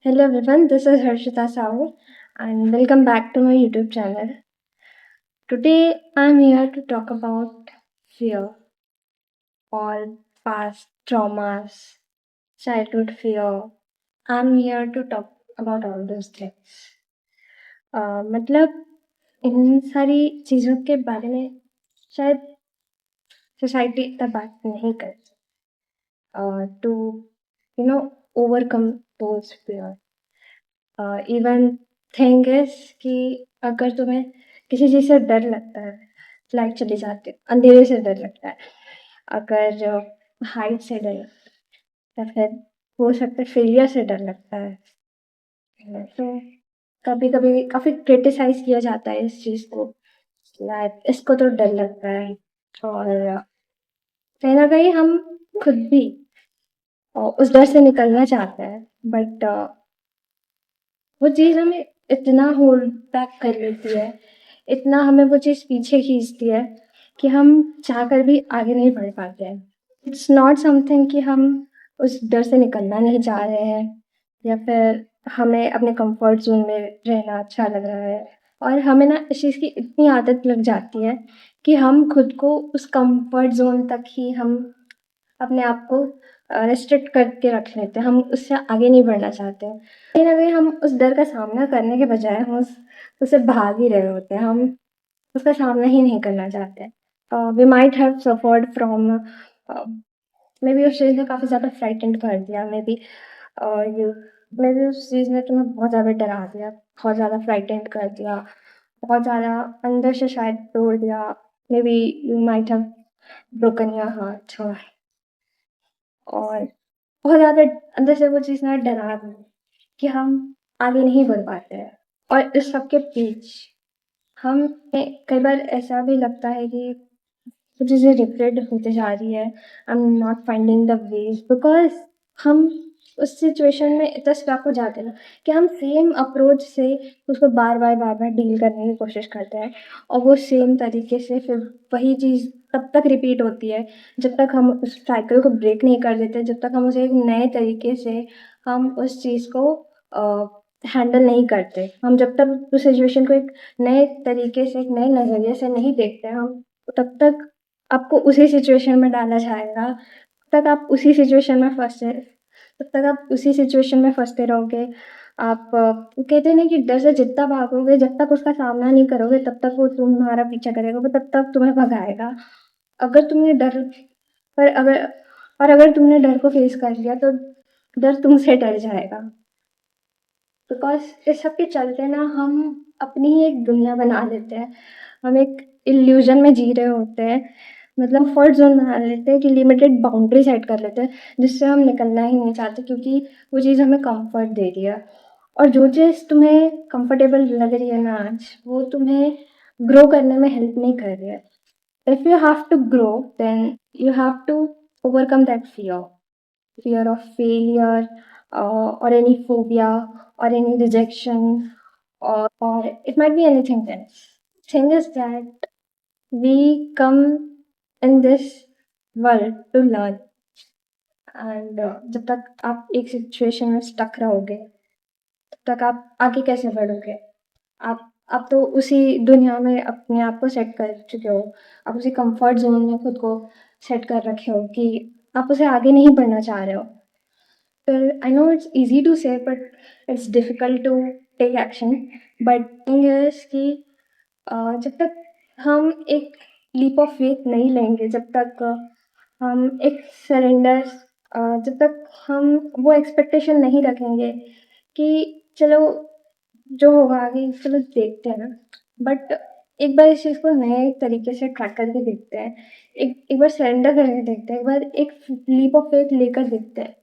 Hello everyone, this is Harshita Sahu and welcome back to my YouTube channel. Today I'm here to talk about fear, all past traumas, childhood fear. I'm here to talk about all those things. मतलब इन सारी चीज़ों के बारे में शायद society इतना बात नहीं करती to overcome those fear. Even thing is कि अगर तुम्हें किसी चीज़ से डर लगता है, लाइट चली जाती है, अंधेरे से डर लगता है, अगर हाइट से डर लगता है, या फिर हो सकता है फेलियर से डर लगता है, तो कभी कभी काफ़ी क्रिटिसाइज किया जाता है इस चीज़ को, यार इसको तो डर लगता है। और कहीं ना कहीं हम खुद भी उस डर से निकलना चाहते हैं, बट वो चीज़ हमें इतना होल्ड बैक कर लेती है, इतना हमें वो चीज़ पीछे खींचती है कि हम चाहकर भी आगे नहीं बढ़ पाते हैं। इट्स नॉट समथिंग कि हम उस डर से निकलना नहीं चाह रहे हैं, या फिर हमें अपने कंफर्ट ज़ोन में रहना अच्छा लग रहा है, और हमें ना इस चीज़ की इतनी आदत लग जाती है कि हम खुद को उस कंफर्ट ज़ोन तक ही हम अपने आप को रिस्ट्रिक्ट करके रख लेते हैं, हम उससे आगे नहीं बढ़ना चाहते हैं। कहीं न कहीं हम उस डर का सामना करने के बजाय हम उससे भाग ही रहे होते हैं, हम उसका सामना ही नहीं करना चाहते हैं। We might have suffered from maybe उस चीज़ ने काफ़ी ज़्यादा फ्राइटेंड कर दिया, maybe you maybe उस चीज़ ने तुम्हें बहुत ज़्यादा डरा दिया, बहुत ज़्यादा फ्राइटेंड कर दिया, बहुत ज़्यादा अंदर से शायद तोड़ दिया। Maybe you might have broken your heart, और बहुत ज़्यादा अंदर से वो चीज़ ना डरा दी कि हम आगे नहीं बढ़ पाते हैं। और इस सब के बीच हमें कई बार ऐसा भी लगता है कि वो चीज़ें रिग्रेट होते जा रही है, I am not finding the ways, because हम उस सिचुएशन में इतना स्टक हो जाते हैं ना कि हम सेम अप्रोच से उसको बार बार डील करने की कोशिश करते हैं, और वो सेम तरीके से फिर वही चीज़ तब तक रिपीट होती है जब तक हम उस साइकिल को ब्रेक नहीं कर देते, जब तक हम उसे एक नए तरीके से हम उस चीज़ को हैंडल नहीं करते, हम जब तक उस सिचुएशन को एक नए तरीके से, एक नए नज़रिए से नहीं देखते हम, तब तक आपको उसी सिचुएशन में डाला जाएगा, तब तक आप उसी सिचुएशन में फँसे, तब तक आप उसी सिचुएशन में फँसते रहोगे। आप वो कहते हैं ना कि डर से जितना भागोगे, जब तक उसका सामना नहीं करोगे, तब तक वो तुम्हारा पीछा करेगा, वो तब तक तुम्हें भगाएगा। अगर तुमने डर पर अगर और अगर तुमने डर को फेस कर लिया, तो डर तुमसे डर जाएगा। बिकॉज़ इस सब के चलते ना हम अपनी ही एक दुनिया बना लेते हैं। हम एक इल्यूज़न में जी रहे होते हैं। मतलब कंफर्ट ज़ोन बना लेते हैं कि लिमिटेड बाउंड्री सेट कर लेते हैं, जिससे हम निकलना ही नहीं चाहते, क्योंकि वो चीज़ हमें कंफर्ट दे रही है। और जो चीज़ तुम्हें कंफर्टेबल लग रही है ना आज, वो तुम्हें ग्रो करने में हेल्प नहीं कर रही है। If you have to grow, then you have to overcome that fear. Fear of failure, or any phobia, or any rejection, or it might be anything else. Thing is that we come in this world to learn, and जब तक आप एक situation में stuck रहोगे, तब तक आप आगे कैसे बढ़ोगे? आप तो उसी दुनिया में अपने आप को सेट कर चुके हो, आप उसी कंफर्ट जोन में खुद को सेट कर रखे हो कि आप उसे आगे नहीं बढ़ना चाह रहे हो। Well, I know it's easy to say, but it's difficult to take action. But thing is कि जब तक हम एक लीप ऑफ फेथ नहीं लेंगे, जब तक हम एक सरेंडर, जब तक हम वो एक्सपेक्टेशन नहीं रखेंगे कि चलो जो होगा आगे चलो देखते हैं ना, बट एक बार इस चीज़ को नए तरीके से ट्रैक करके देखते हैं, एक बार सरेंडर करके देखते हैं, एक बार एक लीप ऑफ फेथ लेकर देखते हैं,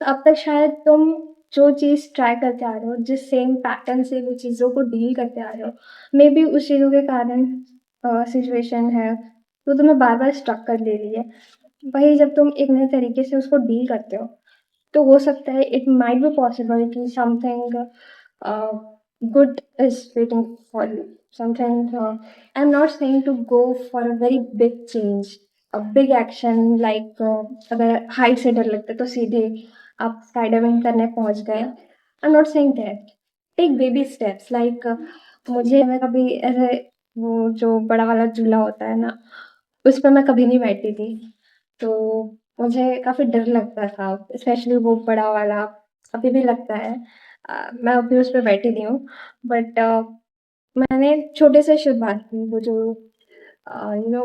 तो अब तक शायद तुम जो चीज़ ट्राई करते आ रहे हो, जिस सेम पैटर्न से वो चीज़ों को डील करते आ रहे हो, मे बी उस चीज़ों के कारण सिचुएशन है, तो तुम्हें बार-बार स्टक कर ले रही है। वही जब तुम एक नए तरीके से उसको डील करते हो, तो हो सकता है इट माइट बी पॉसिबल कि something good is waiting for you. Sometimes I'm not saying to go for a very big change, a big action like अगर हाइट से डर लगता है तो सीधे आप स्काई डाइविंग करने पहुंच गए, I'm not saying that. Take baby steps like मुझे मैं कभी ऐसे वो जो बड़ा वाला झूला होता है ना, उस पे मैं कभी नहीं बैठी थी। तो मुझे काफ़ी डर लगता था, स्पेशली वो बड़ा वाला अभी भी लगता है। मैं अभी उस पे बैठी नहीं हूँ बट मैंने छोटे से शुरुआत की वो जो you know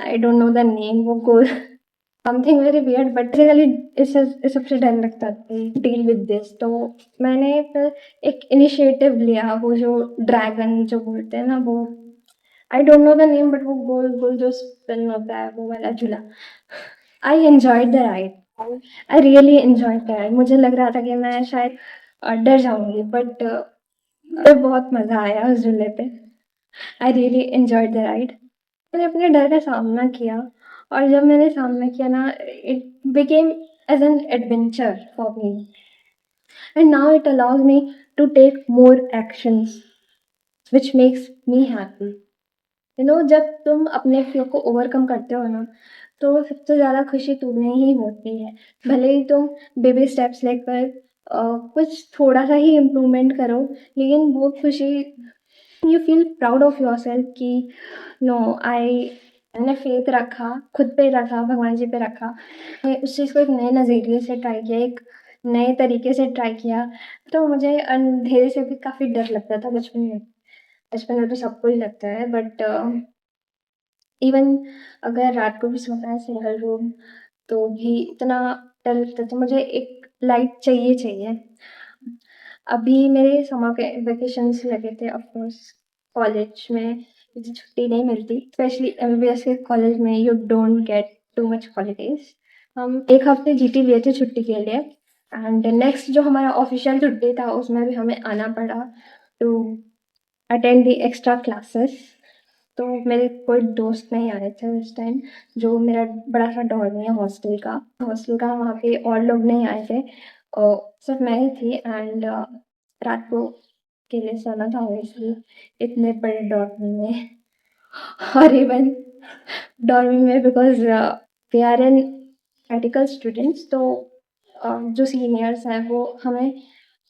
I don't know the name वो गोल something very weird but basically इससे सबसे डर लगता था डील विद दिस तो मैंने फिर एक इनिशिएटिव लिया वो जो ड्रैगन जो बोलते हैं ना वो आई don't know the name but वो गोल गोल जो स्पिन होता है वो वाला झूला I enjoyed the ride I really enjoyed the ride मुझे लग रहा था कि मैं शायद डर जाऊंगी बट बहुत मज़ा आया उस झूले पे I really enjoyed the ride मैंने अपने डर का सामना किया और जब मैंने सामना किया ना it became as an adventure for me and now it allows me to take more actions which makes me happy जब तुम अपने फियर को ओवरकम करते हो ना तो सबसे ज़्यादा खुशी तुम्हें ही होती है भले ही तुम बेबी स्टेप्स लेकर कुछ थोड़ा सा ही इम्प्रूवमेंट करो लेकिन वो खुशी you feel proud of your self कि नो आई मैंने फेथ रखा खुद पे रखा भगवान जी पे रखा मैं उस चीज़ को एक नए नज़रिए से ट्राई किया एक नए तरीके से ट्राई किया तो मुझे अंधेरे से भी काफ़ी डर लगता था बचपन में तो सबको ही लगता है बट इवन अगर रात को भी सोना है सिंगल रूम तो भी इतना डर लगता था मुझे एक लाइट चाहिए अभी मेरे समर के वेकेशंस लगे थे ऑफ कोर्स कॉलेज में मुझे छुट्टी नहीं मिलती स्पेशली एमबीबीएस के कॉलेज में you don't get too much holidays हम एक हफ्ते जीटी लिए थे छुट्टी के लिए एंड नेक्स्ट जो हमारा ऑफिशियल छुट्टी था उसमें भी हमें आना पड़ा to attend the extra classes तो मेरे कोई दोस्त नहीं आए थे उस टाइम जो मेरा बड़ा सा डॉर्म है हॉस्टल का वहाँ पे और लोग नहीं आए थे और सिर्फ मैं ही थी एंड रात को अकेले सोना था ऑब्वियसली इतने बड़े डॉर्म में और इवन डॉर्म में because we are in medical students तो जो सीनियर्स हैं वो हमें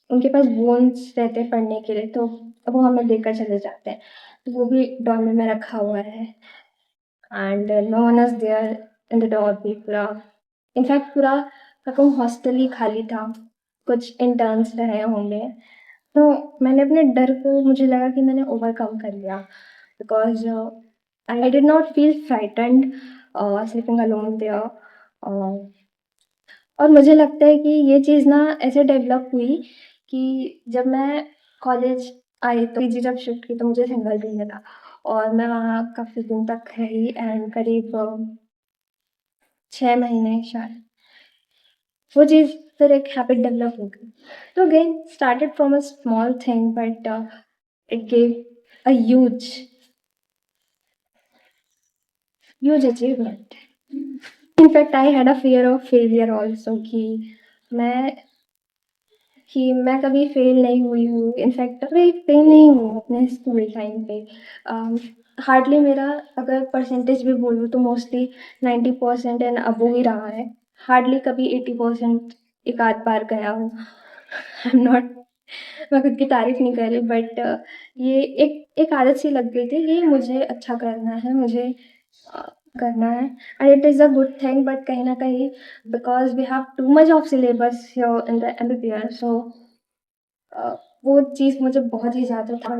उनके पास बोन्स रहते हैं पढ़ने के लिए तो वो हमें देकर चले जाते हैं तो वो भी डॉर्म में रखा हुआ है and no one is there in the dorm पूरा इनफैक्ट पूरा कहूँ हॉस्टल ही खाली था कुछ इंटर्न्स रहे होंगे तो मैंने अपने डर को मुझे लगा कि मैंने ओवरकम कर लिया because I did not feel frightened sleeping alone there और मुझे लगता है कि ये चीज़ ना ऐसे डेवलप हुई कि जब मैं कॉलेज आई तो पीजी जब शिफ्ट की तो मुझे सिंगल रूम मिला और मैं वहाँ काफ़ी दिन तक रही एंड करीब 6 महीने शायद वो चीज़ फिर एक हैबिट डेवलप हो गई तो again started from a small thing but it gave a huge achievement in fact I had a fear of failure also मैं कि मैं कभी फेल नहीं हुई हूँ इनफैक्ट कभी फेल नहीं हुई हूँ अपने स्कूल टाइम पे हार्डली मेरा अगर परसेंटेज भी बोलूँ तो मोस्टली 90% एंड अबो ही रहा है हार्डली कभी 80% एक आध बार गया हूँ आई एम नॉट मैं खुद की तारीफ नहीं कर रही बट ये एक एक आदत सी लग गई थी कि मुझे अच्छा करना है मुझे अ, करना है and it is a good thing but कहीं ना कहीं because we have too much of syllabus in the MBBS so वो चीज़ मुझे बहुत ही ज़्यादा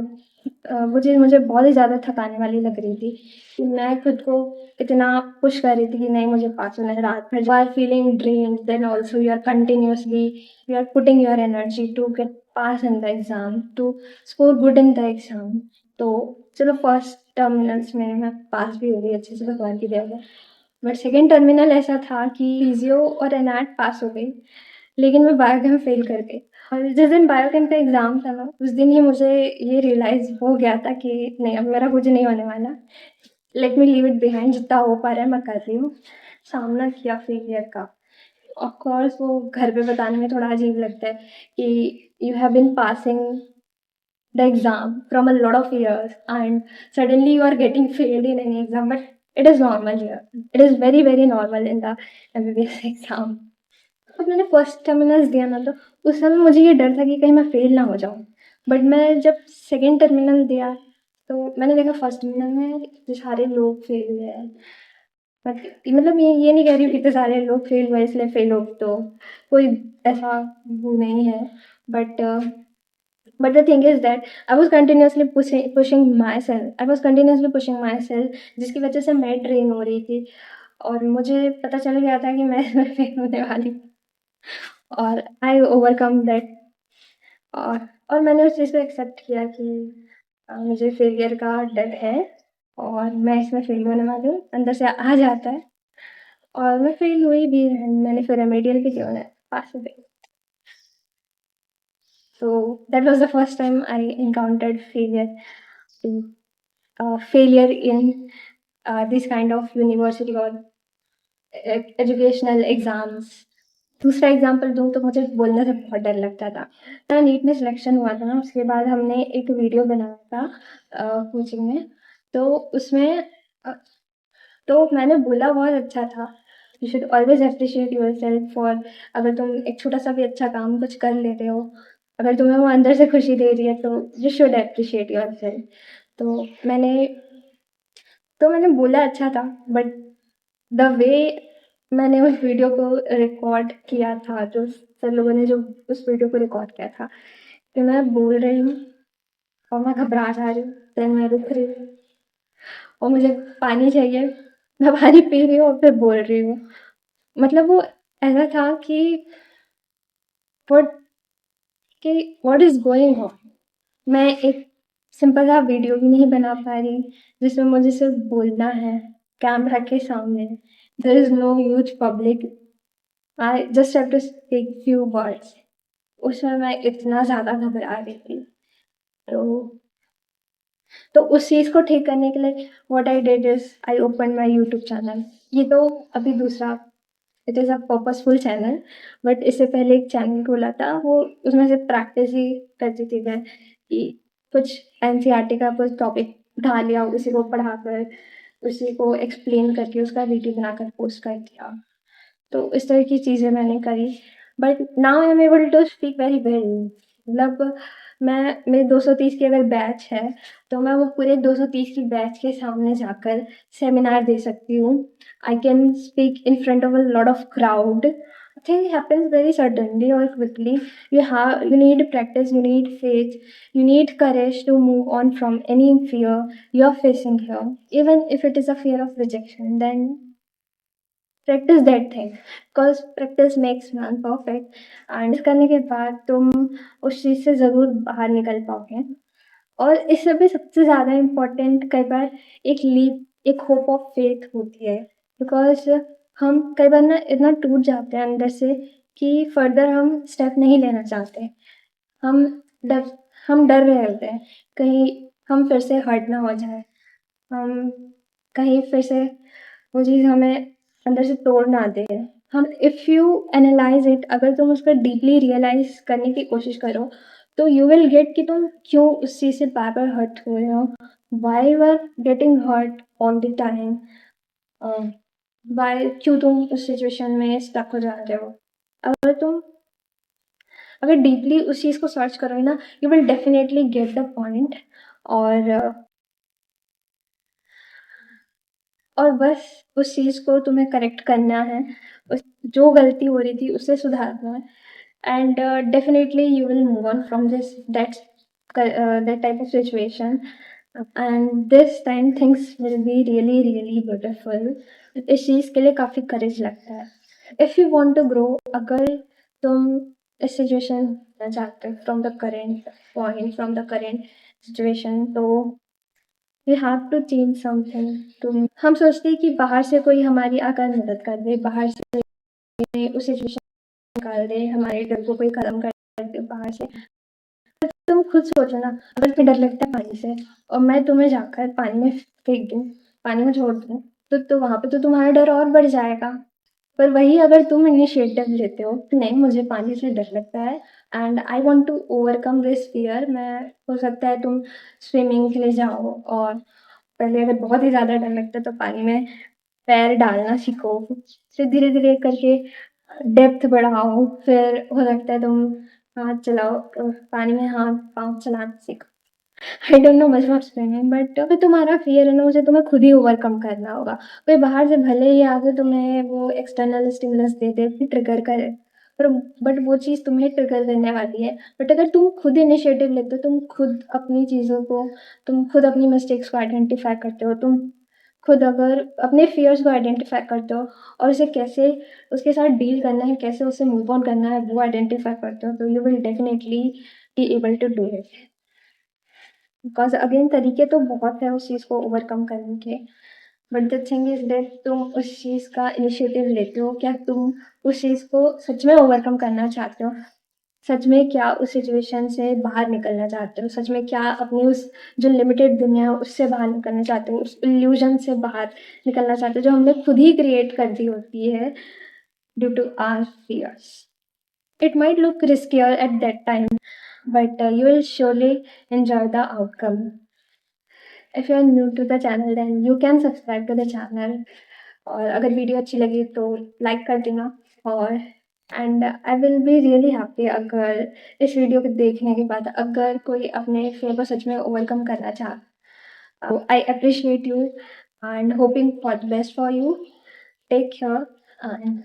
वो चीज़ मुझे बहुत ही ज़्यादा थकाने वाली लग रही थी कि मैं खुद को इतना पुश कर रही थी कि नहीं मुझे पास होना है रात भर you are feeling drained then also you are continuously you are putting your energy to get pass in the exam to score good in the exam तो चलो फर्स्ट टर्मिनल्स में मैं पास भी हो गई अच्छे से भगवान की दया से बट सेकेंड टर्मिनल ऐसा था कि फिजियो और एनएट पास हो गई लेकिन मैं बायोकेम फेल कर गई और जिस दिन बायोकेम का एग्ज़ाम था ना उस दिन ही मुझे ये रियलाइज़ हो गया था कि नहीं अब मेरा कुछ नहीं होने वाला let me leave it behind जितना हो पा रहा है मैं कर रही हूँ सामना किया फेलियर का ऑफ कोर्स वो घर पे बताने में थोड़ा अजीब लगता है कि you have been passing the exam from a lot of years and suddenly you are getting failed in any exam but it is normal here it is very very normal in the MBBS exam जब मैंने first terminals दिया ना, तो उस समय मुझे ये डर था कि कहीं मैं फ़ेल ना हो जाऊँ। बट मैं जब सेकंड टर्मिनल दिया, तो मैंने देखा फर्स्ट टर्मिनल में इतने सारे लोग फ़ेल हुए हैं। बट मतलब ये नहीं कह रही हूँ कि इतने सारे लोग फ़ेल हुए इसलिए फ़ेल हो, तो कोई ऐसा वो नहीं है। But But the thing is that I was continuously pushing myself. I was continuously pushing myself, जिसकी वजह से मैं ड्रेन हो रही थी और मुझे पता चल गया था कि मैं इसमें फेल होने वाली हूँ, और आई ओवरकम दैट। और मैंने उस चीज़ को एक्सेप्ट किया कि मुझे फेलियर का डर है और मैं इसमें फेल होने वाली हूँ, अंदर से आ जाता है। और मैं फेल हुई भी, मैंने फिर रेमेडियल भी किया, मैंने पास हो गई। So that was the first time I encountered failure in this kind of university or educational exams. दूसरा एग्ज़ाम्पल दूँ तो मुझे बोलने से बहुत डर लगता था। मेरा नीट में सिलेक्शन हुआ था ना, उसके बाद हमने एक वीडियो बनाया था कोचिंग में। तो उसमें तो मैंने बोला बहुत अच्छा था, you should always appreciate yourself for, अगर तुम एक छोटा-सा भी अच्छा काम कुछ कर ले रहे हो, अगर तुम्हें वो अंदर से खुशी दे रही है, तो यू शुड एप्रिशिएट योरसेल्फ। तो मैंने मैंने बोला अच्छा था, बट द वे मैंने उस वीडियो को रिकॉर्ड किया था, जो सर लोगों ने जो उस वीडियो को रिकॉर्ड किया था, कि मैं बोल रही हूँ और मैं घबरा जा रही हूँ, देन मैं रुक रही हूँ और मुझे पानी चाहिए, मैं पानी पी रही हूँ और फिर बोल रही हूँ। मतलब वो ऐसा था कि व्हाट कि व्हाट इज़ गोइंग ऑन? मैं एक सिंपल सा वीडियो भी नहीं बना पा रही, जिसमें मुझे सिर्फ़ बोलना है, कैमरा के सामने। There is no huge public, I just have to speak few words. उसमें मैं इतना ज़्यादा घबरा रही थी। तो उस चीज़ को ठीक करने के लिए what I did is I opened my YouTube channel. ये तो अभी दूसरा, it is a purposeful channel, but इससे पहले एक चैनल खोला था, वो उसमें से प्रैक्टिस ही करती थी मैं, कि कुछ एनसीईआरटी का कुछ टॉपिक उठा लिया, उसी को पढ़ाकर, उसी को एक्सप्लेन करके उसका वीडियो बनाकर पोस्ट कर दिया। तो इस तरह की चीज़ें मैंने करी, but now I am able to speak very well. मतलब मैं मेरे 230 की अगर बैच है, तो मैं वो पूरे 230 की बैच के सामने जाकर सेमिनार दे सकती हूँ। I can speak in front of a lot of crowd. Thing happens very suddenly और quickly. You need practice, you need faith, you need courage to move on from any fear you're facing here. Even if it is a fear of rejection, then practice that thing, because practice makes man perfect. And करने के बाद तुम उस चीज़ से ज़रूर बाहर निकल पाओगे। और इससे भी सबसे ज़्यादा इम्पोर्टेंट कई बार एक होप ऑफ फेथ होती है, बिकॉज़ हम कई बार ना इतना टूट जाते हैं अंदर से कि फर्दर हम स्टेप नहीं लेना चाहते। हम डर हम डर रहे होते हैं, कहीं हम फिर से हर्ट ना हो जाए, हम कहीं फिर से वो चीज़ हमें अंदर से तोड़ ना दे। हम इफ़ यू एनालाइज़ इट, अगर तुम उसको डीपली रियलाइज़ करने की कोशिश करो, तो यू विल गेट कि तुम क्यों उस चीज़ से बार-बार हर्ट हो रहे हो, why you are getting hurt all the time, uh, why क्यों तुम उस सिचुएशन में स्टक हो जा रहे हो। अगर तुम अगर डीपली उस चीज़ को सर्च करोगे ना, you will definitely get the point. और बस उस चीज़ को तुम्हें करेक्ट करना है, उस जो गलती हो रही थी उसे सुधारना है, and definitely you will move on from that type of situation, and this time things will be really really beautiful. इस चीज़ के लिए काफ़ी करेज लगता है। If you want to grow, अगर तुम इस सिचुएशन में चाहते हो from the current point, from the current situation, तो we have to change something. हम सोचते हैं कि बाहर से कोई हमारी आकर मदद कर दे, बाहर से उस सिचुएशन निकाल दे, हमारे डर को कोई खत्म कर दे बाहर से। तुम खुद सोचो ना, अगर तुम्हें डर लगता है पानी से और मैं तुम्हें जाकर पानी में फेंक दूँ, पानी में छोड़ दूँ, तो वहाँ पे तो तुम्हारा डर और बढ़ जाएगा। पर वही अगर तुम इनिशिएटिव लेते हो कि नहीं, मुझे पानी से डर लगता है and I want to overcome this fear, मैं हो सकता है तुम स्विमिंग के लिए जाओ, और पहले अगर बहुत ही ज़्यादा डर लगता है तो पानी में पैर डालना सीखो, फिर धीरे-धीरे करके डेप्थ बढ़ाओ, फिर हो सकता है तुम हाथ चलाओ, पानी में हाथ-पाँव चलाना सीखो। आई don't no much of swimming, but जो तुम्हारा फ़ियर है ना, उसे तुम्हें खुद ही ओवरकम करना होगा। कोई बाहर से भले ही आके तुम्हें वो एक्सटर्नल स्टिमुलस दे दे, कि ट्रिगर करे, पर बट वो चीज़ तुम्हें ट्रिगर करने वाली है। बट अगर तुम खुद इनिशिएटिव लेते हो, तुम खुद अपनी चीज़ों को, तुम खुद अपनी मिस्टेक्स को आइडेंटिफ़ाई करते हो, तुम खुद अगर अपने फ़ियर्स को आइडेंटिफ़ाई करते हो और उसे कैसे उसके साथ डील करना है, कैसे उससे मूव ऑन करना है, वो आइडेंटिफ़ाई करते हो, तो you will definitely be able to do it. Because again तरीके तो बहुत हैं उस चीज़ को ओवरकम करने के, but the thing is that तुम उस चीज़ का इनिशिएटिव लेते हो, क्या तुम उस चीज़ को सच में ओवरकम करना चाहते हो? सच में क्या उस सिचुएशन से बाहर निकलना चाहते हो? सच में क्या अपनी उस जो लिमिटेड दुनिया है उससे बाहर निकलना चाहते हो? उस इल्यूज़न से बाहर निकलना चाहते हो जो हमने खुद ही क्रिएट कर दी होती है due to our fears. It might look riskier at that time, but you will surely enjoy the outcome. If you are new to the channel, then you can subscribe to the channel. और अगर video अच्छी लगी तो like कर देना। और and I will be really happy अगर इस वीडियो को देखने के बाद अगर कोई अपने फेयर को सच में ओवरकम करना चाहे। I appreciate you and hoping for the best for you. Take care and